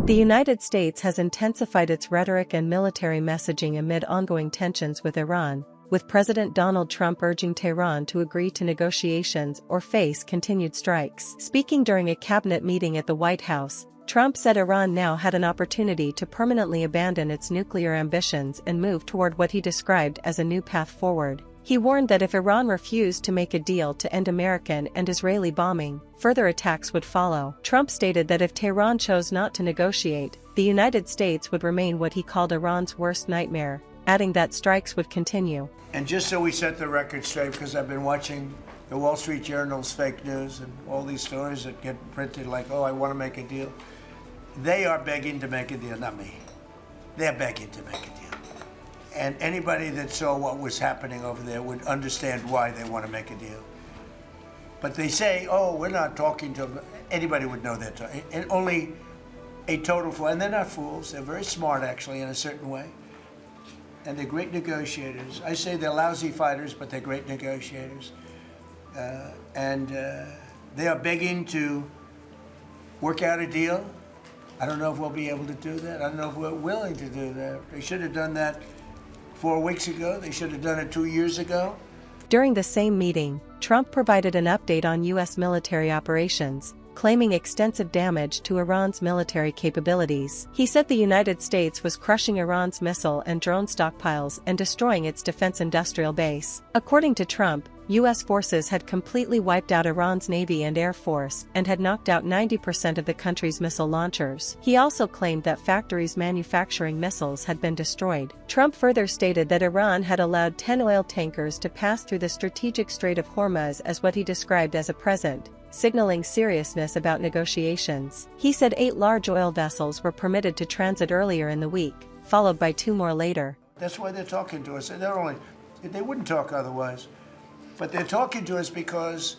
The United States has intensified its rhetoric and military messaging amid ongoing tensions with Iran, with President Donald Trump urging Tehran to agree to negotiations or face continued strikes. Speaking during a cabinet meeting at the White House, Trump said Iran now had an opportunity to permanently abandon its nuclear ambitions and move toward what he described as a new path forward. He warned that if Iran refused to make a deal to end American and Israeli bombing, further attacks would follow. Trump stated that if Tehran chose not to negotiate, the United States would remain what he called Iran's worst nightmare, adding that strikes would continue. And just so we set the record straight, because I've been watching the Wall Street Journal's fake news and all these stories that get printed like, oh, I want to make a deal. They are begging to make a deal, not me. They're begging to make a deal. And anybody that saw what was happening over there would understand why they want to make a deal. But they say, oh, we're not talking to them. Anybody would know that. And only a total fool. And they're not fools. They're very smart, actually, in a certain way. And they're great negotiators. I say they're lousy fighters, but they're great negotiators. They are begging to work out a deal. I don't know if we'll be able to do that. I don't know if we're willing to do that. They should have done that 4 weeks ago. They should have done it 2 years ago. During the same meeting, Trump provided an update on U.S. military operations, claiming extensive damage to Iran's military capabilities. He said the United States was crushing Iran's missile and drone stockpiles and destroying its defense industrial base. According to Trump, U.S. forces had completely wiped out Iran's Navy and Air Force and had knocked out 90% of the country's missile launchers. He also claimed that factories manufacturing missiles had been destroyed. Trump further stated that Iran had allowed 10 oil tankers to pass through the strategic Strait of Hormuz as what he described as a present, signaling seriousness about negotiations. He said 8 large oil vessels were permitted to transit earlier in the week, followed by 2 more later. That's why they're talking to us. They wouldn't talk otherwise. But they're talking to us because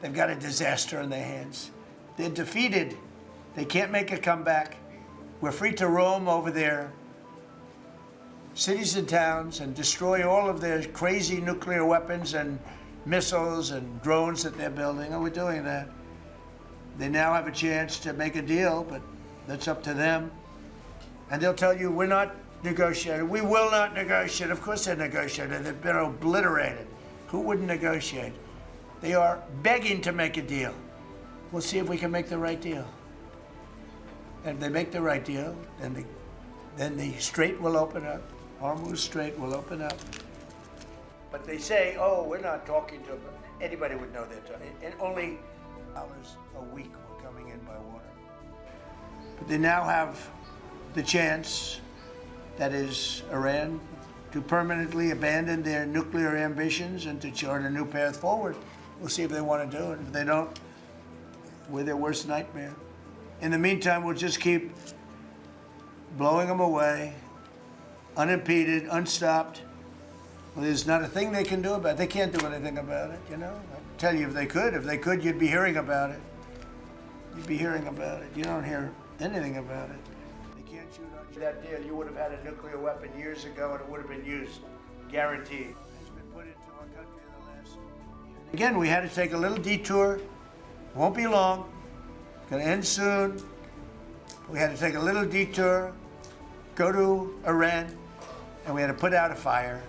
they've got a disaster in their hands. They're defeated. They can't make a comeback. We're free to roam over their cities and towns and destroy all of their crazy nuclear weapons and missiles and drones that they're building. And we're doing that. They now have a chance to make a deal, but that's up to them. And they'll tell you, we're not negotiating. We will not negotiate. Of course they're negotiating. They've been obliterated. Who wouldn't negotiate? They are begging to make a deal. We'll see if we can make the right deal. And if they make the right deal, then the strait will open up. Hormuz Strait will open up. But they say, oh, we're not talking to them. Anybody would know that. And only hours a week were coming in by water. But they now have the chance, that is Iran, to permanently abandon their nuclear ambitions and to chart a new path forward. We'll see if they want to do it. If they don't, we're their worst nightmare. In the meantime, we'll just keep blowing them away, unimpeded, unstopped. Well, there's not a thing they can do about it. They can't do anything about it, you know. I'll tell you, if they could, you'd be hearing about it. You'd be hearing about it. You don't hear anything about it. Can't shoot on that deal. You would have had a nuclear weapon years ago and it would have been used. Guaranteed. It's been put into our country in the last year. Again, we had to take a little detour. Won't be long. Gonna end soon. We had to take a little detour, go to Iran, and we had to put out a fire.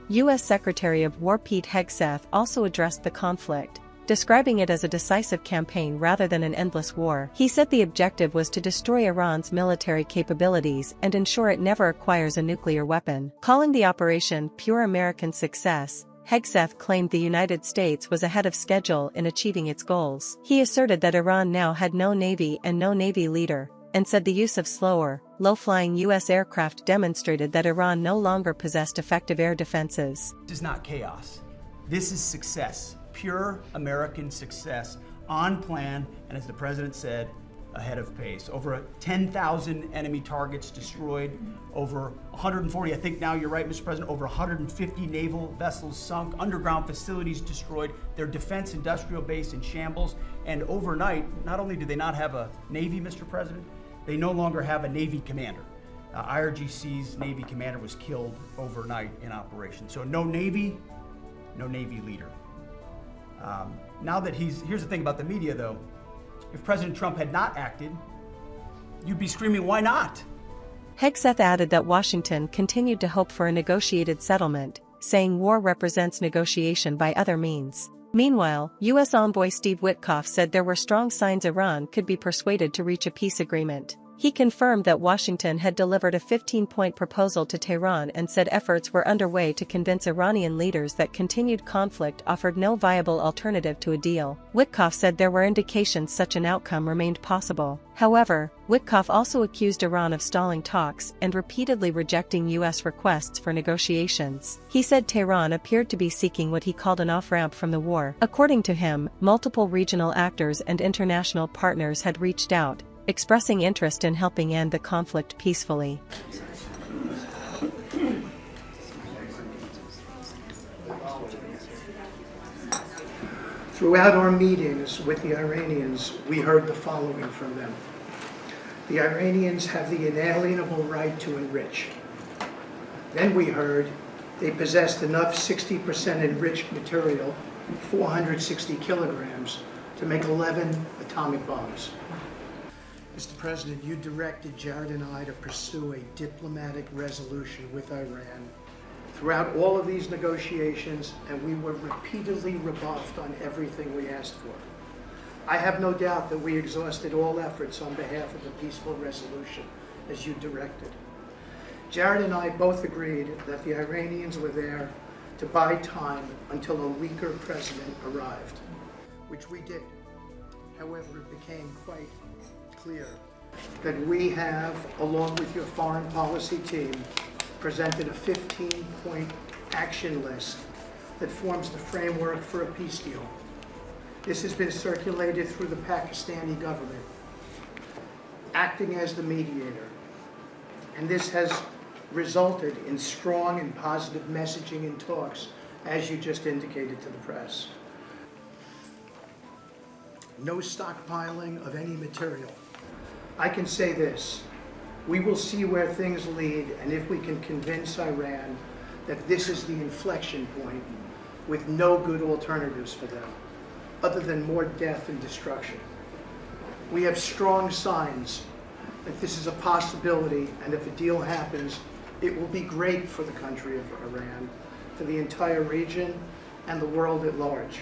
U.S. Secretary of War Pete Hegseth also addressed the conflict, describing it as a decisive campaign rather than an endless war. He said the objective was to destroy Iran's military capabilities and ensure it never acquires a nuclear weapon. Calling the operation pure American success, Hegseth claimed the United States was ahead of schedule in achieving its goals. He asserted that Iran now had no navy and no navy leader, and said the use of slower, low-flying U.S. aircraft demonstrated that Iran no longer possessed effective air defenses. This is not chaos. This is success. Pure American success, on plan, and as the president said, ahead of pace. Over 10,000 enemy targets destroyed, over 140, I think now you're right, Mr. President, over 150 naval vessels sunk, underground facilities destroyed, their defense industrial base in shambles, and overnight, not only do they not have a Navy, Mr. President, they no longer have a Navy commander. IRGC's Navy commander was killed overnight in operation. So no Navy leader. Now that here's the thing about the media though, if President Trump had not acted, you'd be screaming, why not? Hegseth added that Washington continued to hope for a negotiated settlement, saying war represents negotiation by other means. Meanwhile, U.S. envoy Steve Witkoff said there were strong signs Iran could be persuaded to reach a peace agreement. He confirmed that Washington had delivered a 15-point proposal to Tehran and said efforts were underway to convince Iranian leaders that continued conflict offered no viable alternative to a deal. Witkoff said there were indications such an outcome remained possible. However, Witkoff also accused Iran of stalling talks and repeatedly rejecting U.S. requests for negotiations. He said Tehran appeared to be seeking what he called an off-ramp from the war. According to him, multiple regional actors and international partners had reached out, expressing interest in helping end the conflict peacefully. Throughout our meetings with the Iranians, we heard the following from them. The Iranians have the inalienable right to enrich. Then we heard they possessed enough 60% enriched material, 460 kilograms, to make 11 atomic bombs. Mr. President, you directed Jared and I to pursue a diplomatic resolution with Iran throughout all of these negotiations, and we were repeatedly rebuffed on everything we asked for. I have no doubt that we exhausted all efforts on behalf of a peaceful resolution, as you directed. Jared and I both agreed that the Iranians were there to buy time until a weaker president arrived, which we did. However, it became quite clear that we have, along with your foreign policy team, presented a 15-point action list that forms the framework for a peace deal. This has been circulated through the Pakistani government, acting as the mediator. And this has resulted in strong and positive messaging in talks, as you just indicated to the press. No stockpiling of any material. I can say this, we will see where things lead, and if we can convince Iran that this is the inflection point with no good alternatives for them, other than more death and destruction. We have strong signs that this is a possibility, and if a deal happens, it will be great for the country of Iran, for the entire region, and the world at large.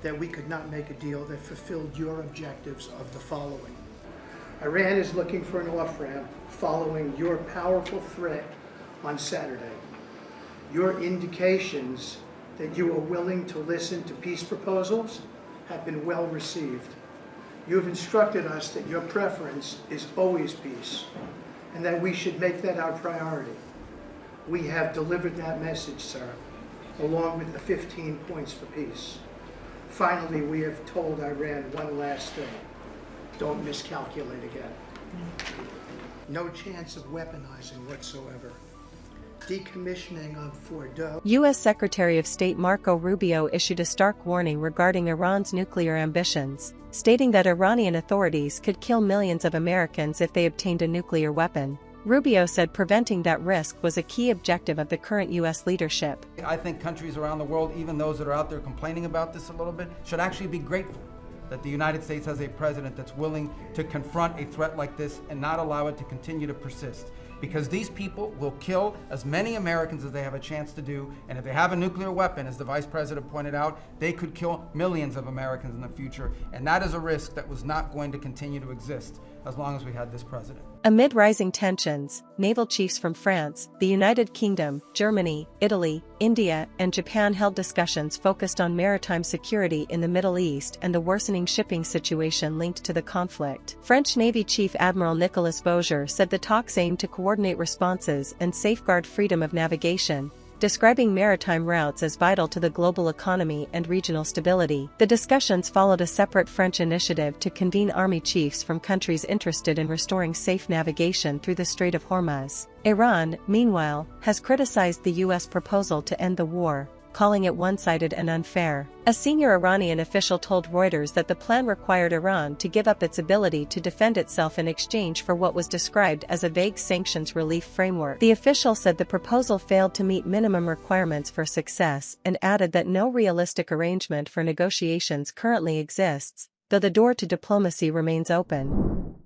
That we could not make a deal that fulfilled your objectives of the following. Iran is looking for an off-ramp following your powerful threat on Saturday. Your indications that you are willing to listen to peace proposals have been well received. You have instructed us that your preference is always peace, and that we should make that our priority. We have delivered that message, sir, along with the 15 points for peace. Finally, we have told Iran one last thing. Don't miscalculate again. No chance of weaponizing whatsoever. Decommissioning of Fordo. U.S. Secretary of State Marco Rubio issued a stark warning regarding Iran's nuclear ambitions, stating that Iranian authorities could kill millions of Americans if they obtained a nuclear weapon. Rubio said preventing that risk was a key objective of the current U.S. leadership. I think countries around the world, even those that are out there complaining about this a little bit, should actually be grateful that the United States has a president that's willing to confront a threat like this and not allow it to continue to persist. Because these people will kill as many Americans as they have a chance to do, and if they have a nuclear weapon, as the Vice President pointed out, they could kill millions of Americans in the future, and that is a risk that was not going to continue to exist as long as we had this president. Amid rising tensions, naval chiefs from France, the United Kingdom, Germany, Italy, India, and Japan held discussions focused on maritime security in the Middle East and the worsening shipping situation linked to the conflict. French Navy Chief Admiral Nicolas Beaujeu said the talks aimed to coordinate responses and safeguard freedom of navigation, describing maritime routes as vital to the global economy and regional stability. The discussions followed a separate French initiative to convene army chiefs from countries interested in restoring safe navigation through the Strait of Hormuz. Iran, meanwhile, has criticized the U.S. proposal to end the war, calling it one-sided and unfair. A senior Iranian official told Reuters that the plan required Iran to give up its ability to defend itself in exchange for what was described as a vague sanctions relief framework. The official said the proposal failed to meet minimum requirements for success and added that no realistic arrangement for negotiations currently exists, though the door to diplomacy remains open.